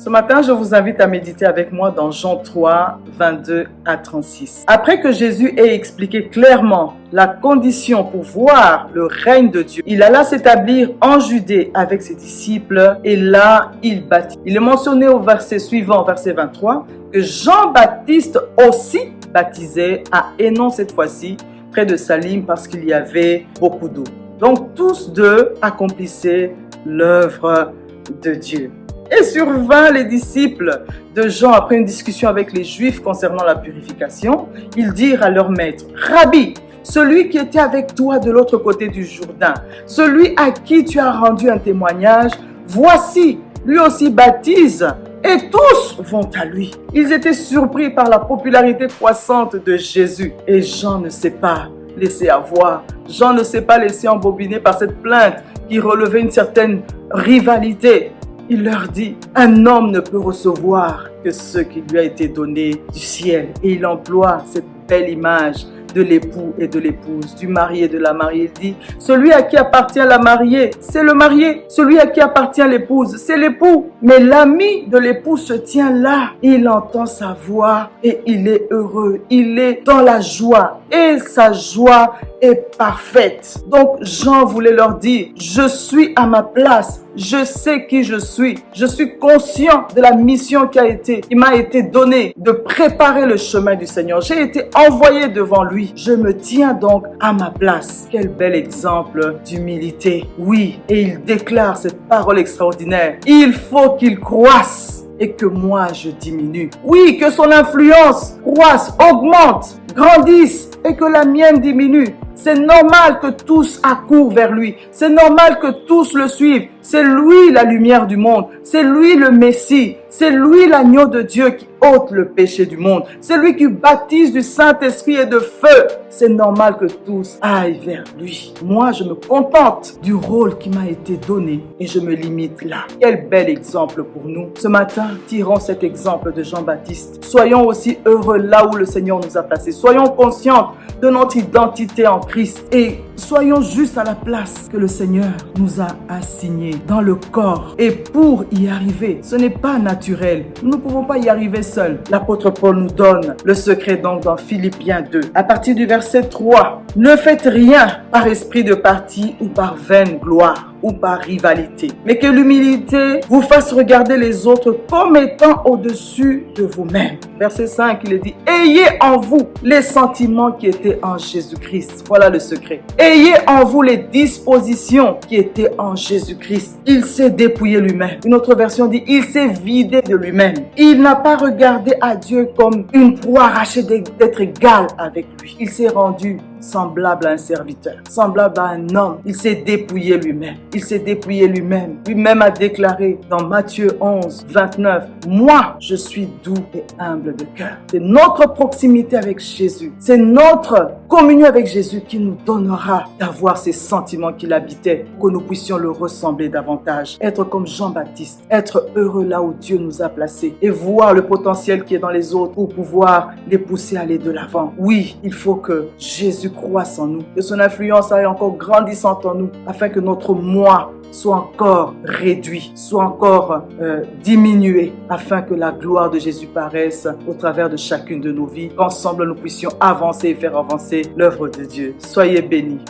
Ce matin, je vous invite à méditer avec moi dans Jean 3, 22 à 36. Après que Jésus ait expliqué clairement la condition pour voir le règne de Dieu, il alla s'établir en Judée avec ses disciples et là, il baptise. Il est mentionné au verset suivant, verset 23, que Jean-Baptiste aussi baptisait à Hénon cette fois-ci, près de Salim, parce qu'il y avait beaucoup d'eau. Donc tous deux accomplissaient l'œuvre de Dieu. Et survint les disciples de Jean après une discussion avec les Juifs concernant la purification. Ils dirent à leur maître: Rabbi, celui qui était avec toi de l'autre côté du Jourdain, celui à qui tu as rendu un témoignage, voici, lui aussi baptise, et tous vont à lui. Ils étaient surpris par la popularité croissante de Jésus. Et Jean ne s'est pas laissé avoir. Jean ne s'est pas laissé embobiner par cette plainte qui relevait une certaine rivalité. Il leur dit: un homme ne peut recevoir que ce qui lui a été donné du ciel. Et il emploie cette belle image de l'époux et de l'épouse, du mari et de la mariée. Il dit: celui à qui appartient la mariée, c'est le marié. Celui à qui appartient l'épouse, c'est l'époux. Mais l'ami de l'époux se tient là. Il entend sa voix et il est heureux. Il est dans la joie et sa joie est parfaite. Donc Jean voulait leur dire: je suis à ma place. Je sais qui je suis. Je suis conscient de la mission qui m'a été donnée de préparer le chemin du Seigneur. J'ai été envoyé devant lui. Je me tiens donc à ma place. Quel bel exemple d'humilité. Oui, et il déclare cette parole extraordinaire: il faut qu'il croisse et que moi je diminue. Oui, que son influence croisse, augmente, grandisse et que la mienne diminue. C'est normal que tous accourent vers lui. C'est normal que tous le suivent. C'est lui la lumière du monde. C'est lui le Messie. C'est lui l'agneau de Dieu qui ôte le péché du monde. C'est lui qui baptise du Saint-Esprit et de feu. C'est normal que tous aillent vers lui. Moi, je me contente du rôle qui m'a été donné et je me limite là. Quel bel exemple pour nous. Ce matin, tirons cet exemple de Jean-Baptiste. Soyons aussi heureux là où le Seigneur nous a placés. Soyons conscients de notre identité en Christ et soyons juste à la place que le Seigneur nous a assignée dans le corps. Et pour y arriver, ce n'est pas naturel. Nous ne pouvons pas y arriver seuls. L'apôtre Paul nous donne le secret donc dans Philippiens 2. À partir du verset 3, ne faites rien par esprit de parti ou par vaine gloire ou par rivalité, mais que l'humilité vous fasse regarder les autres comme étant au-dessus de vous-même. Verset 5, il est dit: ayez en vous les sentiments qui étaient en Jésus-Christ. Voilà le secret. Ayez en vous les dispositions qui étaient en Jésus-Christ. Il s'est dépouillé lui-même. Une autre version dit: il s'est vidé de lui-même. Il n'a pas regardé à Dieu comme une proie arrachée d'être égal avec lui. Il s'est rendu semblable à un serviteur, semblable à un homme. Il s'est dépouillé lui-même. Il s'est dépouillé lui-même. Lui-même a déclaré dans Matthieu 11, 29, moi, je suis doux et humble de cœur. C'est notre proximité avec Jésus. C'est notre communion avec Jésus qui nous donnera d'avoir ces sentiments qu'il habitait, que nous puissions le ressembler davantage. Être comme Jean-Baptiste, être heureux là où Dieu nous a placés et voir le potentiel qui est dans les autres pour pouvoir les pousser à aller de l'avant. Oui, il faut que Jésus croisse en nous, que son influence aille encore grandissante en nous, afin que notre moi soit encore réduit, soit encore diminué, afin que la gloire de Jésus paraisse au travers de chacune de nos vies, qu'ensemble nous puissions avancer et faire avancer l'œuvre de Dieu. Soyez bénis.